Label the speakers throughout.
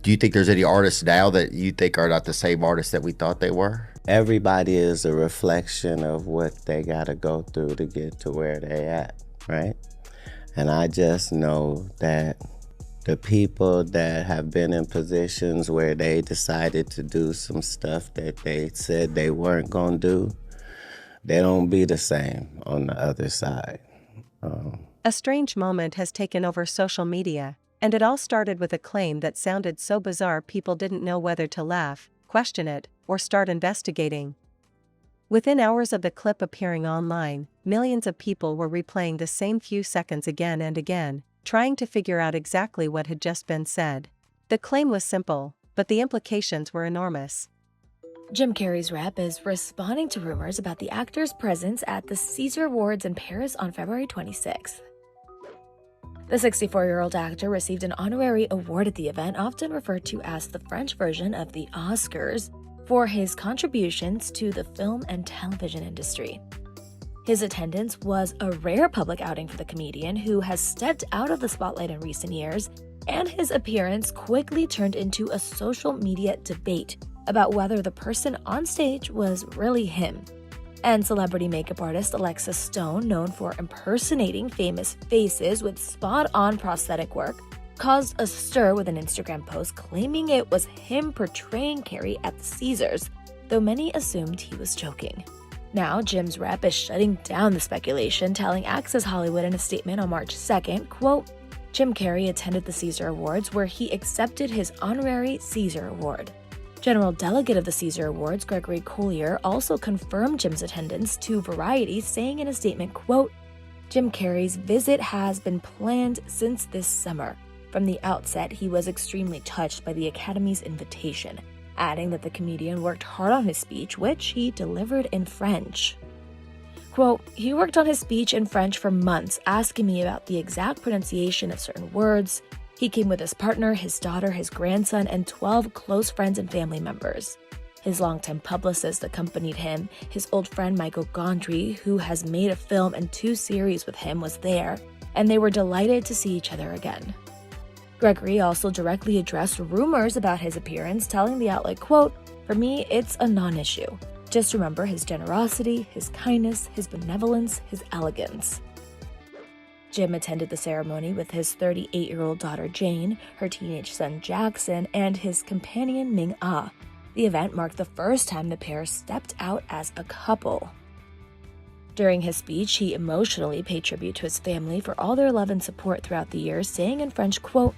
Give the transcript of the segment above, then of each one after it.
Speaker 1: Do you think there's any artists now that you think are not the same artists that we thought they were?
Speaker 2: Everybody is a reflection of what they gotta go through to get to where they at, right? And I just know that the people that have been in positions where they decided to do some stuff that they said they weren't gonna do, they don't be the same on the other side.
Speaker 3: A strange moment has taken over social media, and it all started with a claim that sounded so bizarre people didn't know whether to laugh, question it, or start investigating. Within hours of the clip appearing online, millions of people were replaying the same few seconds again and again, trying to figure out exactly what had just been said. The claim was simple, but the implications were enormous.
Speaker 4: Jim Carrey's rep is responding to rumors about the actor's presence at the César Awards in Paris on February 26th. The 64-year-old actor received an honorary award at the event, often referred to as the French version of the Oscars, for his contributions to the film and television industry. His attendance was a rare public outing for the comedian, who has stepped out of the spotlight in recent years, and his appearance quickly turned into a social media debate about whether the person on stage was really him. And celebrity makeup artist Alexis Stone, known for impersonating famous faces with spot-on prosthetic work, caused a stir with an Instagram post claiming it was him portraying Carrey at the Caesars, though many assumed he was joking. Now, Jim's rep is shutting down the speculation, telling Access Hollywood in a statement on March 2nd, quote, Jim Carrey attended the César Awards where he accepted his honorary César Award. General Delegate of the César Awards, Gregory Collier, also confirmed Jim's attendance to Variety, saying in a statement, quote, Jim Carrey's visit has been planned since this summer. From the outset, he was extremely touched by the Academy's invitation, adding that the comedian worked hard on his speech, which he delivered in French. Quote, he worked on his speech in French for months, asking me about the exact pronunciation of certain words. He came with his partner, his daughter, his grandson, and 12 close friends and family members. His longtime publicist accompanied him. His old friend Michael Gondry, who has made a film and 2 series with him, was there, and they were delighted to see each other again. Gregory also directly addressed rumors about his appearance, telling the outlet, quote, for me, it's a non-issue. Just remember his generosity, his kindness, his benevolence, his elegance. Jim attended the ceremony with his 38-year-old daughter Jane, her teenage son Jackson, and his companion Ming-Ah. The event marked the first time the pair stepped out as a couple. During his speech, he emotionally paid tribute to his family for all their love and support throughout the years, saying in French, quote,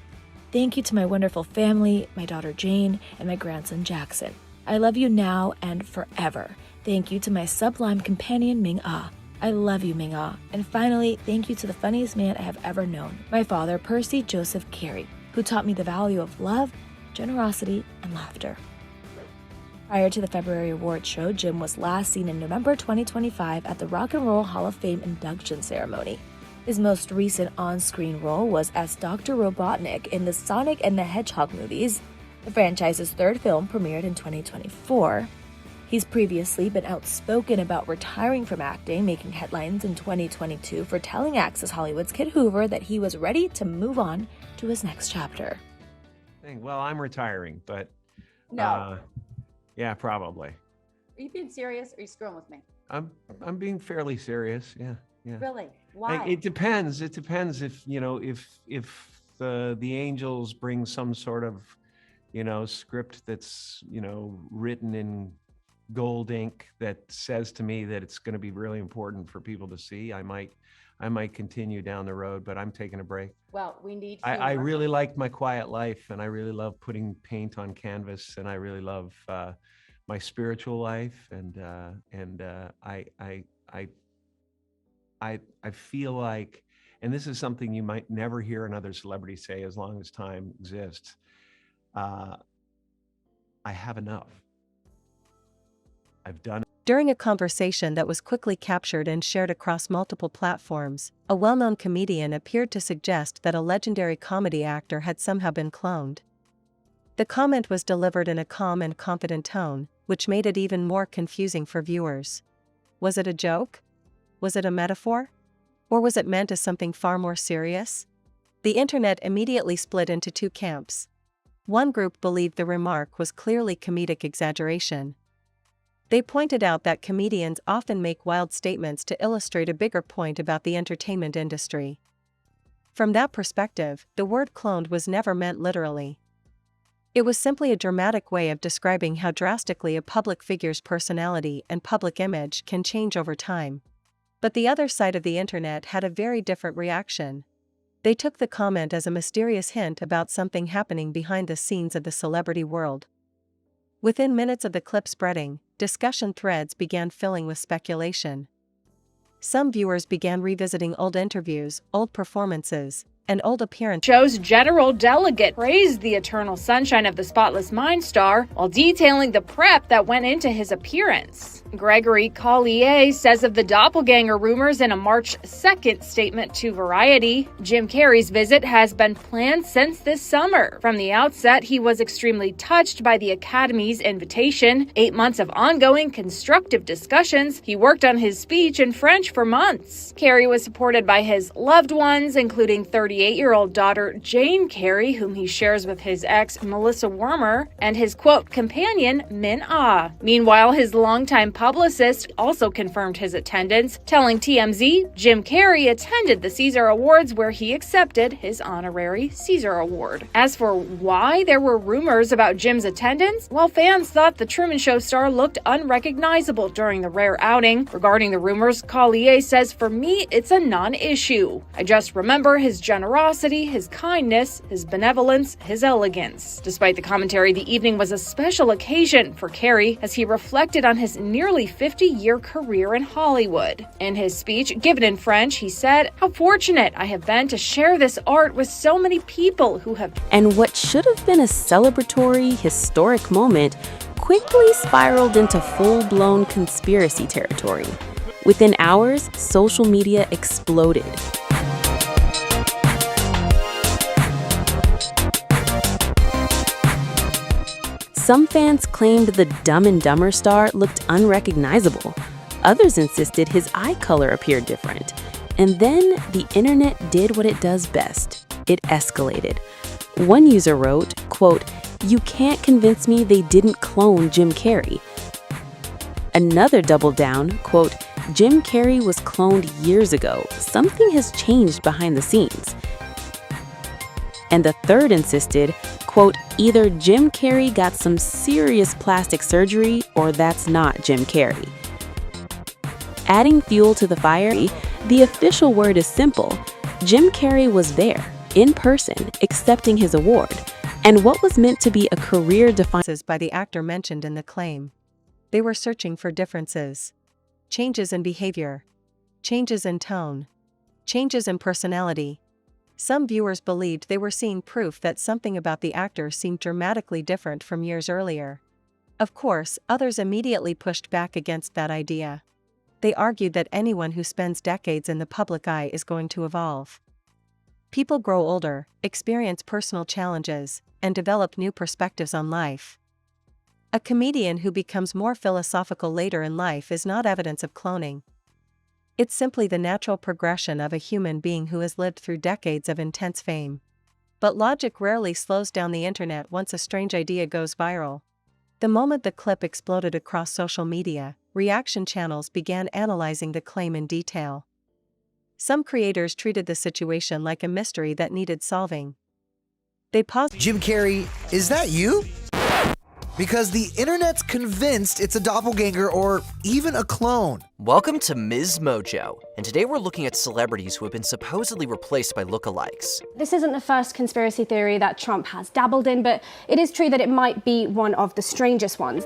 Speaker 4: thank you to my wonderful family, my daughter Jane, and my grandson Jackson. I love you now and forever. Thank you to my sublime companion Ming-Ah. I love you, Ming-Ah. And finally, thank you to the funniest man I have ever known, my father, Percy Joseph Carrey, who taught me the value of love, generosity, and laughter. Prior to the February awards show, Jim was last seen in November 2025 at the Rock and Roll Hall of Fame induction ceremony. His most recent on-screen role was as Dr. Robotnik in the Sonic and the Hedgehog movies. The franchise's 3rd film premiered in 2024. He's previously been outspoken about retiring from acting, making headlines in 2022 for telling Access Hollywood's Kid Hoover that he was ready to move on to his next chapter.
Speaker 5: Well, I'm retiring, but
Speaker 6: No.
Speaker 5: yeah, probably.
Speaker 6: Are you being serious or are you screwing with me?
Speaker 5: I'm being fairly serious. Yeah.
Speaker 6: Really? Why?
Speaker 5: It depends. It depends if the angels bring some sort of script that's written in gold ink that says to me that it's going to be really important for people to see. I might continue down the road, but I'm taking a break.
Speaker 6: Well, we need
Speaker 5: I really like my quiet life, and I really love putting paint on canvas, and I really love my spiritual life, and I feel like, and this is something you might never hear another celebrity say as long as time exists, I have enough. I've done.
Speaker 3: During a conversation that was quickly captured and shared across multiple platforms, a well-known comedian appeared to suggest that a legendary comedy actor had somehow been cloned. The comment was delivered in a calm and confident tone, which made it even more confusing for viewers. Was it a joke? Was it a metaphor? Or was it meant as something far more serious? The internet immediately split into 2 camps. One group believed the remark was clearly comedic exaggeration. They pointed out that comedians often make wild statements to illustrate a bigger point about the entertainment industry. From that perspective, the word cloned was never meant literally. It was simply a dramatic way of describing how drastically a public figure's personality and public image can change over time. But the other side of the internet had a very different reaction. They took the comment as a mysterious hint about something happening behind the scenes of the celebrity world. Within minutes of the clip spreading, discussion threads began filling with speculation. Some viewers began revisiting old interviews, old performances, and old appearances.
Speaker 7: Show's general delegate praised the eternal sunshine of the spotless mind star while detailing the prep that went into his appearance. Gregory Collier says of the doppelganger rumors in a March 2nd statement to Variety, Jim Carrey's visit has been planned since this summer. From the outset, he was extremely touched by the Academy's invitation. 8 months of ongoing constructive discussions. He worked on his speech in French for months. Carrey was supported by his loved ones, including 38-year-old daughter Jane Carrey, whom he shares with his ex Melissa Wermer, and his quote companion Min Ah. Meanwhile, his longtime publicist also confirmed his attendance, telling TMZ Jim Carrey attended the Caesar Awards where he accepted his honorary Caesar Award. As for why there were rumors about Jim's attendance, well, fans thought the Truman Show star looked unrecognizable during the rare outing. Regarding the rumors, Collier says, "For me, it's a non-issue. I just remember his generosity, his kindness, his benevolence, his elegance." Despite the commentary, the evening was a special occasion for Carrey as he reflected on his nearly 50-year career in Hollywood. In his speech, given in French, he said, "How fortunate I have been to share this art with so many people who have..."
Speaker 8: And what should have been a celebratory, historic moment quickly spiraled into full-blown conspiracy territory. Within hours, social media exploded. Some fans claimed the Dumb and Dumber star looked unrecognizable. Others insisted his eye color appeared different. And then the internet did what it does best. It escalated. One user wrote, quote, "You can't convince me they didn't clone Jim Carrey." Another doubled down, quote, "Jim Carrey was cloned years ago. Something has changed behind the scenes." And the third insisted, quote, "Either Jim Carrey got some serious plastic surgery or that's not Jim Carrey." Adding fuel to the fire, the official word is simple. Jim Carrey was there, in person, accepting his award, and what was meant to be a career-defining
Speaker 3: by the actor mentioned in the claim. They were searching for differences. Changes in behavior. Changes in tone. Changes in personality. Some viewers believed they were seeing proof that something about the actor seemed dramatically different from years earlier. Of course, others immediately pushed back against that idea. They argued that anyone who spends decades in the public eye is going to evolve. People grow older, experience personal challenges, and develop new perspectives on life. A comedian who becomes more philosophical later in life is not evidence of cloning. It's simply the natural progression of a human being who has lived through decades of intense fame. But logic rarely slows down the internet once a strange idea goes viral. The moment the clip exploded across social media, reaction channels began analyzing the claim in detail. Some creators treated the situation like a mystery that needed solving. They paused.
Speaker 9: Jim Carrey, is that you? Because the internet's convinced it's a doppelganger or even a clone.
Speaker 10: Welcome to Ms. Mojo, and today we're looking at celebrities who have been supposedly replaced by lookalikes.
Speaker 11: This isn't the first conspiracy theory that Trump has dabbled in, but it is true that it might be one of the strangest ones.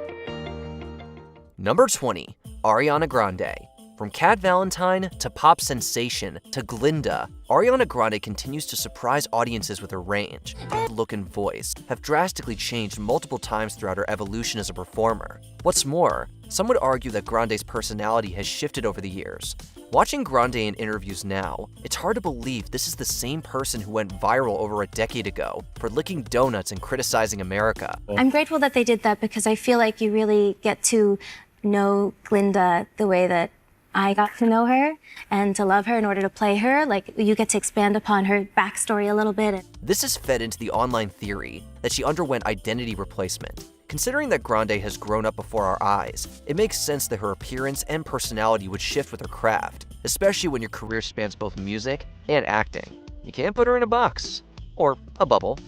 Speaker 10: Number 20, Ariana Grande. From Cat Valentine to pop sensation to Glinda, Ariana Grande continues to surprise audiences with her range. Look and voice have drastically changed multiple times throughout her evolution as a performer. What's more, some would argue that Grande's personality has shifted over the years. Watching Grande in interviews now, it's hard to believe this is the same person who went viral over a decade ago for licking donuts and criticizing America.
Speaker 12: I'm grateful that they did that because I feel like you really get to know Glinda the way that I got to know her and to love her in order to play her. Like, you get to expand upon her backstory a little bit.
Speaker 10: This is fed into the online theory that she underwent identity replacement. Considering that Grande has grown up before our eyes, it makes sense that her appearance and personality would shift with her craft, especially when your career spans both music and acting. You can't put her in a box. Or a bubble.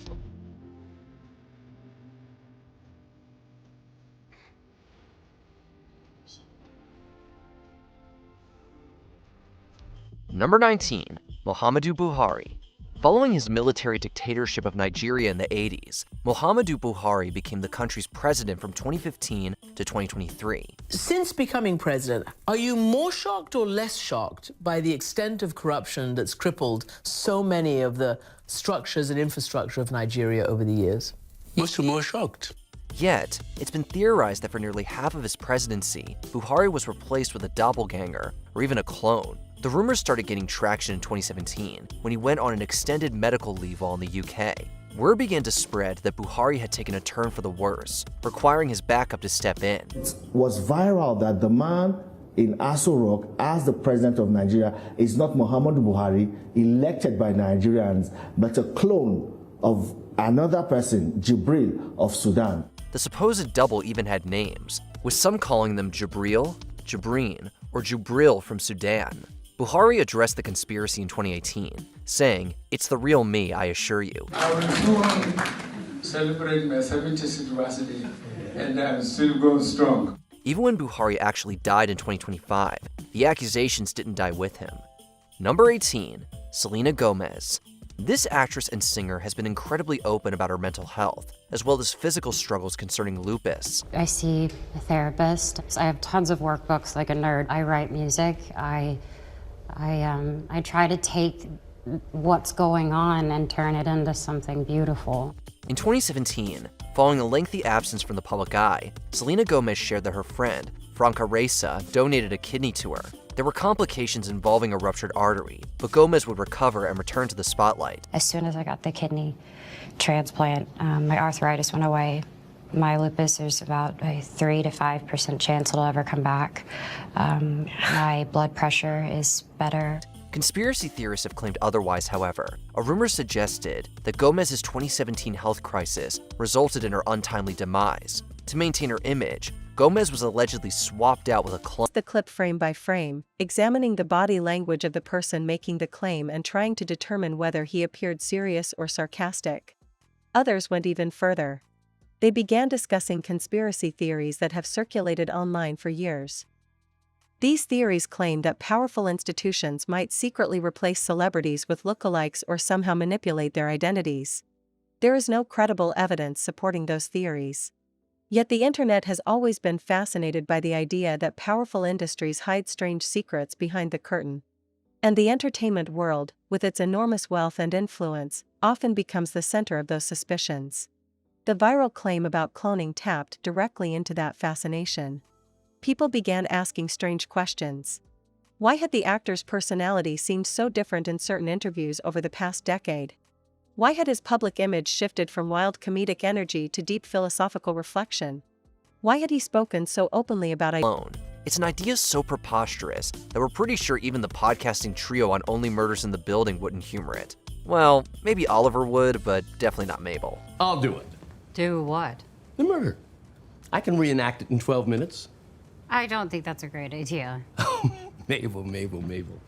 Speaker 10: Number 19. Muhammadu Buhari. Following his military dictatorship of Nigeria in the 80s, Muhammadu Buhari became the country's president from 2015 to 2023.
Speaker 13: Since becoming president, are you more shocked or less shocked by the extent of corruption that's crippled so many of the structures and infrastructure of Nigeria over the years?
Speaker 14: Much more shocked.
Speaker 10: Yet, it's been theorized that for nearly half of his presidency, Buhari was replaced with a doppelganger, or even a clone. The rumors started getting traction in 2017, when he went on an extended medical leave while in the UK. Word began to spread that Buhari had taken a turn for the worse, requiring his backup to step in.
Speaker 15: It was viral that the man in Aso Rock as the president of Nigeria is not Muhammadu Buhari, elected by Nigerians, but a clone of another person, Jibril of Sudan.
Speaker 10: The supposed double even had names, with some calling them Jibril, Jibreen, or Jubril from Sudan. Buhari addressed the conspiracy in 2018, saying, "It's the real me, I assure you."
Speaker 14: I will soon celebrate my 70th birthday, and I'm still going strong.
Speaker 10: Even when Buhari actually died in 2025, the accusations didn't die with him. Number 18. Selena Gomez. This actress and singer has been incredibly open about her mental health, as well as physical struggles concerning lupus.
Speaker 16: I see a therapist. I have tons of workbooks like a nerd. I write music. I try to take what's going on and turn it into something beautiful.
Speaker 10: In 2017, following a lengthy absence from the public eye, Selena Gomez shared that her friend, Franca Reza, donated a kidney to her. There were complications involving a ruptured artery, but Gomez would recover and return to the spotlight.
Speaker 16: As soon as I got the kidney transplant, my arthritis went away. My lupus, there's about a 3 to 5% chance it'll ever come back. My blood pressure is better.
Speaker 10: Conspiracy theorists have claimed otherwise, however. A rumor suggested that Gomez's 2017 health crisis resulted in her untimely demise. To maintain her image, Gomez was allegedly swapped out with a clone.
Speaker 3: The clip frame by frame, examining the body language of the person making the claim and trying to determine whether he appeared serious or sarcastic. Others went even further. They began discussing conspiracy theories that have circulated online for years. These theories claim that powerful institutions might secretly replace celebrities with lookalikes or somehow manipulate their identities. There is no credible evidence supporting those theories. Yet the internet has always been fascinated by the idea that powerful industries hide strange secrets behind the curtain. And the entertainment world, with its enormous wealth and influence, often becomes the center of those suspicions. The viral claim about cloning tapped directly into that fascination. People began asking strange questions. Why had the actor's personality seemed so different in certain interviews over the past decade? Why had his public image shifted from wild comedic energy to deep philosophical reflection? Why had he spoken so openly about
Speaker 10: alone? It's an idea so preposterous that we're pretty sure even the podcasting trio on Only Murders in the Building wouldn't humor it. Well, maybe Oliver would, but definitely not Mabel.
Speaker 17: I'll do it.
Speaker 18: Do what?
Speaker 17: The murder. I can reenact it in 12 minutes.
Speaker 18: I don't think that's a great idea.
Speaker 17: Mabel.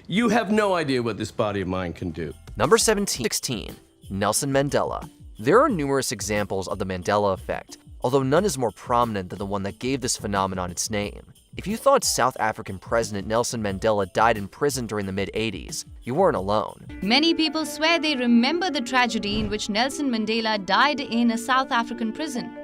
Speaker 17: You have no idea what this body of mine can do.
Speaker 10: Number 16. Nelson Mandela. There are numerous examples of the Mandela effect, although none is more prominent than the one that gave this phenomenon its name. If you thought South African President Nelson Mandela died in prison during the mid-80s, you weren't alone.
Speaker 19: Many people swear they remember the tragedy in which Nelson Mandela died in a South African prison.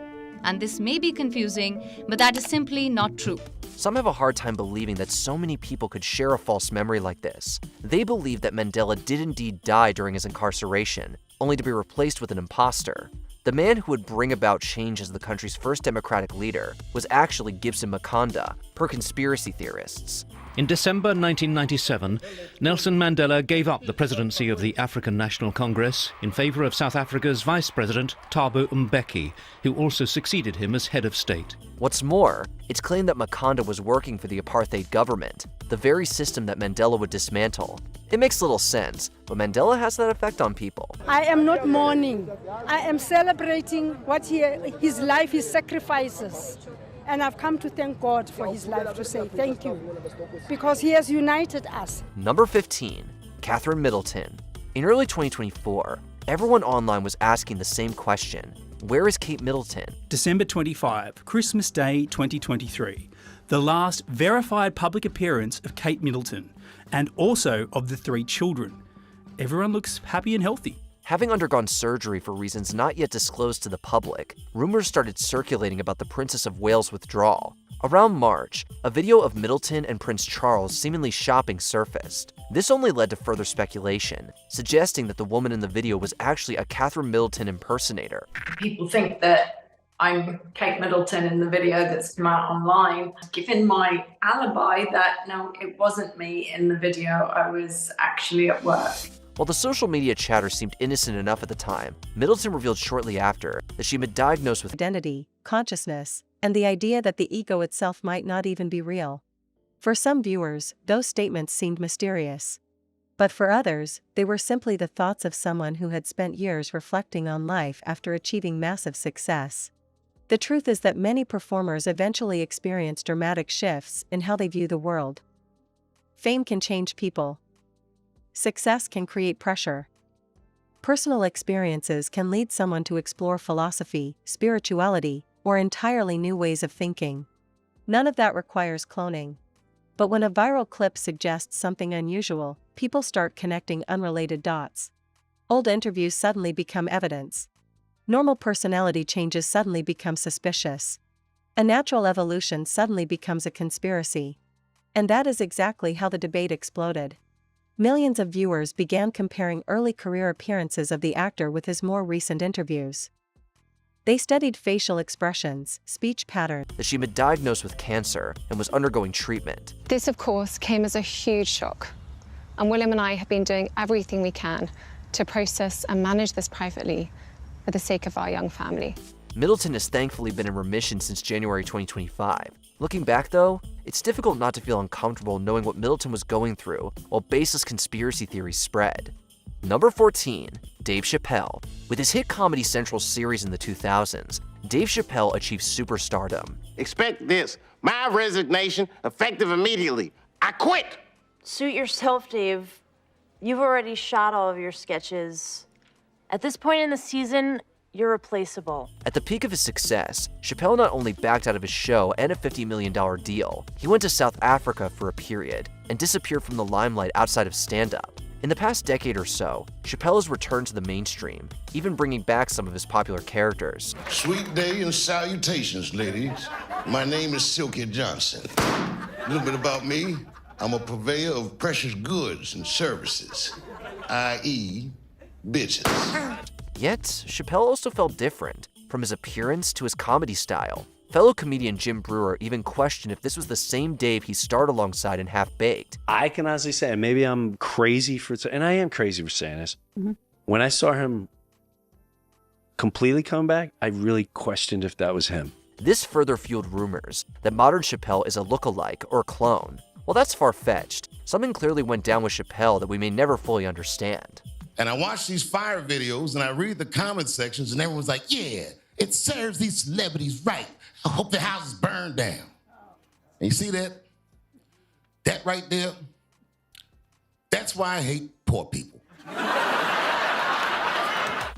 Speaker 19: And this may be confusing, but that is simply not true.
Speaker 10: Some have a hard time believing that so many people could share a false memory like this. They believe that Mandela did indeed die during his incarceration, only to be replaced with an imposter. The man who would bring about change as the country's first democratic leader was actually Gibson Makanda, per conspiracy theorists.
Speaker 20: In December 1997, Nelson Mandela gave up the presidency of the African National Congress in favor of South Africa's Vice President Thabo Mbeki, who also succeeded him as head of state.
Speaker 10: What's more, it's claimed that Makanda was working for the apartheid government. the very system that Mandela would dismantle. It makes little sense, but Mandela has that effect on people.
Speaker 21: I am not mourning. I am celebrating what his life, his sacrifices. And I've come to thank God for his life, to say thank you, because he has united us.
Speaker 10: Number 15, Catherine Middleton. In early 2024, everyone online was asking the same question. Where is Kate Middleton?
Speaker 22: December 25, Christmas Day 2023. The last verified public appearance of Kate Middleton, and also of the 3 children. Everyone looks happy and healthy.
Speaker 10: Having undergone surgery for reasons not yet disclosed to the public, rumors started circulating about the Princess of Wales' withdrawal. Around March, a video of Middleton and Prince Charles seemingly shopping surfaced. This only led to further speculation, suggesting that the woman in the video was actually a Catherine Middleton impersonator.
Speaker 23: People think that I'm Kate Middleton in the video that's come out online. Given my alibi that no, it wasn't me in the video, I was actually at work.
Speaker 10: While the social media chatter seemed innocent enough at the time, Middleton revealed shortly after that she'd been diagnosed with
Speaker 3: identity, consciousness, and the idea that the ego itself might not even be real. For some viewers, those statements seemed mysterious. But for others, they were simply the thoughts of someone who had spent years reflecting on life after achieving massive success. The truth is that many performers eventually experience dramatic shifts in how they view the world. Fame can change people. Success can create pressure. Personal experiences can lead someone to explore philosophy, spirituality, or entirely new ways of thinking. None of that requires cloning. But when a viral clip suggests something unusual, people start connecting unrelated dots. Old interviews suddenly become evidence. Normal personality changes suddenly become suspicious. A natural evolution suddenly becomes a conspiracy. And that is exactly how the debate exploded. Millions of viewers began comparing early career appearances of the actor with his more recent interviews. They studied facial expressions, speech patterns.
Speaker 10: That she'd been diagnosed with cancer and was undergoing treatment.
Speaker 24: This, of course, came as a huge shock. And William and I have been doing everything we can to process and manage this privately for the sake of our young family.
Speaker 10: Middleton has thankfully been in remission since January 2025. Looking back though, it's difficult not to feel uncomfortable knowing what Middleton was going through while baseless conspiracy theories spread. Number 14, Dave Chappelle. With his hit Comedy Central series in the 2000s, Dave Chappelle achieved superstardom.
Speaker 25: Expect this, my resignation effective immediately. I quit.
Speaker 26: Suit yourself, Dave. You've already shot all of your sketches. At this point in the season, you're replaceable.
Speaker 10: At the peak of his success, Chappelle not only backed out of his show and a $50 million deal, he went to South Africa for a period and disappeared from the limelight outside of stand-up. In the past decade or so, Chappelle has returned to the mainstream, even bringing back some of his popular characters.
Speaker 27: Sweet day and salutations, ladies. My name is Silky Johnson. A little bit about me. I'm a purveyor of precious goods and services, i.e., bitches.
Speaker 10: Yet, Chappelle also felt different, from his appearance to his comedy style. Fellow comedian Jim Breuer even questioned if this was the same Dave he starred alongside in Half-Baked.
Speaker 28: I can honestly say, and maybe I'm crazy for, and I am crazy for saying this, when I saw him completely come back, I really questioned if that was him.
Speaker 10: This further fueled rumors that modern Chappelle is a look-alike or clone. Well, that's far-fetched. Something clearly went down with Chappelle that we may never fully understand.
Speaker 27: And I watch these fire videos and I read the comment sections and everyone's like, yeah, it serves these celebrities right. I hope their houses burn down. And you see that? That right there? That's why I hate poor people.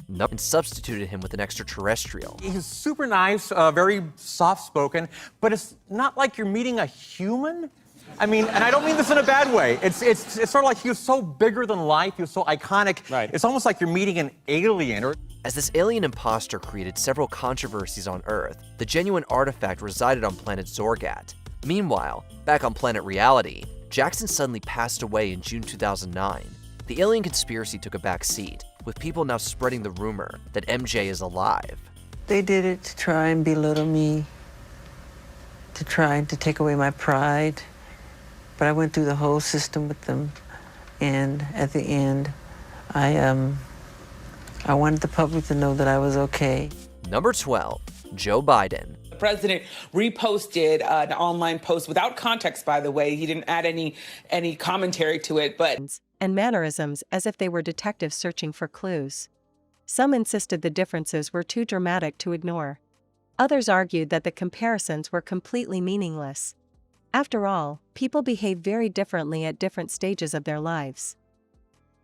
Speaker 10: And substituted him with an extraterrestrial.
Speaker 29: He's super nice, very soft-spoken, but it's not like you're meeting a human. I mean, and I don't mean this in a bad way. It's sort of like he was so bigger than life, he was so iconic. Right. It's almost like you're meeting an alien.
Speaker 10: As this alien imposter created several controversies on Earth, the genuine artifact resided on planet Zorgat. Meanwhile, back on planet Reality, Jackson suddenly passed away in June 2009. The alien conspiracy took a back seat, with people now spreading the rumor that MJ is alive.
Speaker 30: They did it to try and belittle me, to try to take away my pride. But I went through the whole system with them, and at the end, I wanted the public to know that I was okay.
Speaker 10: Number 12, Joe Biden.
Speaker 1: president reposted an online post without context, by the way. He didn't add any commentary to it, but...
Speaker 3: And mannerisms as if they were detectives searching for clues. Some insisted the differences were too dramatic to ignore. Others argued that the comparisons were completely meaningless. After all, people behave very differently at different stages of their lives.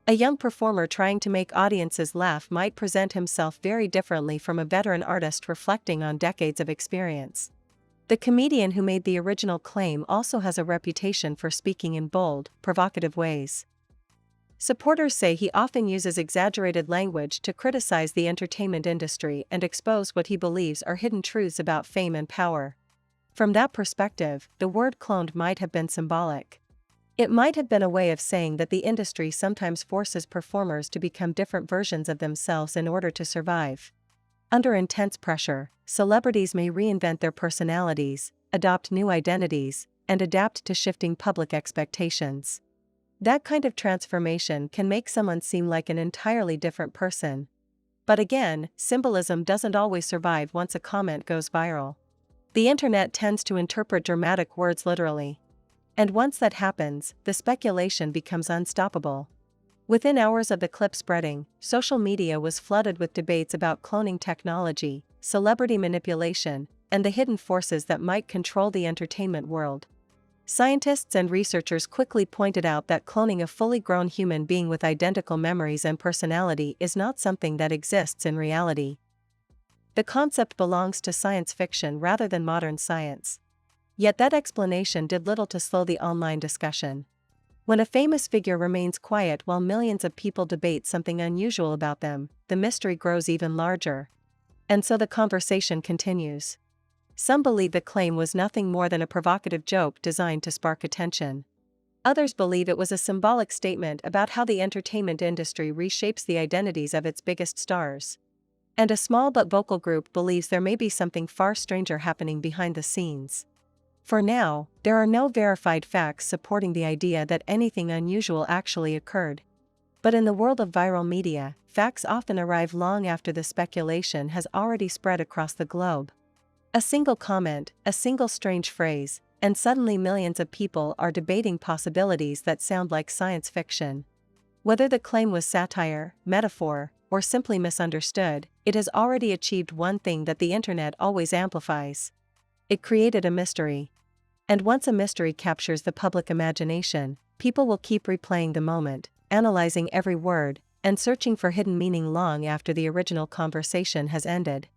Speaker 3: A young performer trying to make audiences laugh might present himself very differently from a veteran artist reflecting on decades of experience. The comedian who made the original claim also has a reputation for speaking in bold, provocative ways. Supporters say he often uses exaggerated language to criticize the entertainment industry and expose what he believes are hidden truths about fame and power. From that perspective, the word cloned might have been symbolic. It might have been a way of saying that the industry sometimes forces performers to become different versions of themselves in order to survive. Under intense pressure, celebrities may reinvent their personalities, adopt new identities, and adapt to shifting public expectations. That kind of transformation can make someone seem like an entirely different person. But again, symbolism doesn't always survive once a comment goes viral. The internet tends to interpret dramatic words literally. And once that happens, the speculation becomes unstoppable. Within hours of the clip spreading, social media was flooded with debates about cloning technology, celebrity manipulation, and the hidden forces that might control the entertainment world. Scientists and researchers quickly pointed out that cloning a fully grown human being with identical memories and personality is not something that exists in reality. The concept belongs to science fiction rather than modern science. Yet that explanation did little to slow the online discussion. When a famous figure remains quiet while millions of people debate something unusual about them, the mystery grows even larger. And so the conversation continues. Some believe the claim was nothing more than a provocative joke designed to spark attention. Others believe it was a symbolic statement about how the entertainment industry reshapes the identities of its biggest stars. And a small but vocal group believes there may be something far stranger happening behind the scenes. For now, there are no verified facts supporting the idea that anything unusual actually occurred. But in the world of viral media, facts often arrive long after the speculation has already spread across the globe. A single comment, a single strange phrase, and suddenly millions of people are debating possibilities that sound like science fiction. Whether the claim was satire, metaphor, or simply misunderstood, it has already achieved one thing that the internet always amplifies. It created a mystery. And once a mystery captures the public imagination, people will keep replaying the moment, analyzing every word, and searching for hidden meaning long after the original conversation has ended.